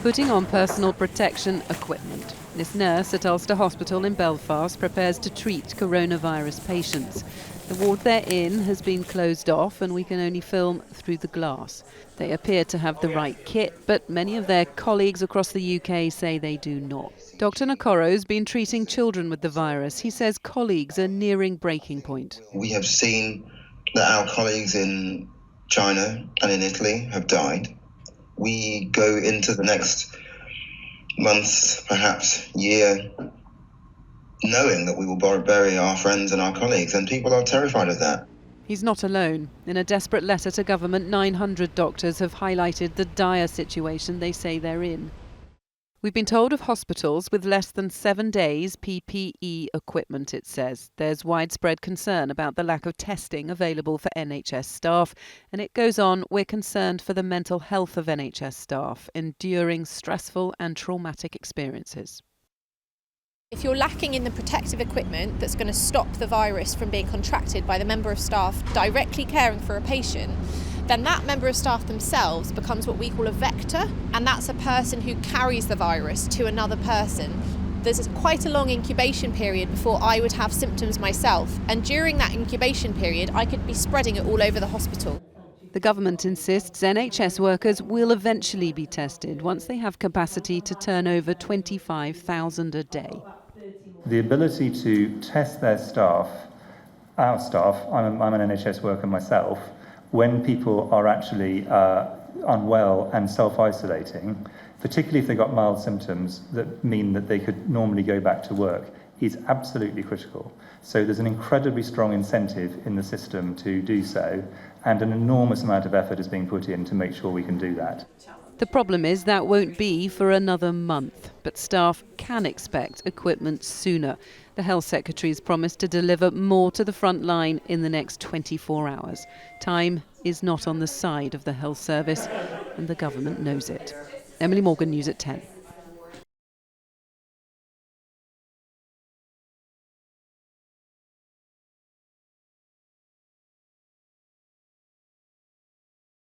putting on personal protection equipment. This nurse at Ulster Hospital in Belfast prepares to treat coronavirus patients. The ward they're in has been closed off and we can only film through the glass. They appear to have the right kit, but many of their colleagues across the UK say they do not. Dr. Nakoro's been treating children with the virus. He says colleagues are nearing breaking point. We have seen that our colleagues in China and in Italy have died. We go into the next months, perhaps year, knowing that we will bury our friends and our colleagues, and people are terrified of that. He's not alone. In a desperate letter to government, 900 doctors have highlighted the dire situation they say they're in. We've been told of hospitals with less than 7 days PPE equipment, it says. There's widespread concern about the lack of testing available for NHS staff. And it goes on, we're concerned for the mental health of NHS staff, enduring stressful and traumatic experiences. If you're lacking in the protective equipment that's going to stop the virus from being contracted by the member of staff directly caring for a patient, then that member of staff themselves becomes what we call a vector, and that's a person who carries the virus to another person. There's quite a long incubation period before I would have symptoms myself, and during that incubation period I could be spreading it all over the hospital. The government insists NHS workers will eventually be tested once they have capacity to turn over 25,000 a day. The ability to test their staff, our staff, I'm an NHS worker myself, when people are actually unwell and self-isolating, particularly if they've got mild symptoms that mean that they could normally go back to work, is absolutely critical. So there's an incredibly strong incentive in the system to do so, and an enormous amount of effort is being put in to make sure we can do that. The problem is that won't be for another month, but staff can expect equipment sooner. The Health Secretary's promised to deliver more to the front line in the next 24 hours. Time is not on the side of the health service, and the government knows it. Emily Morgan, News at 10.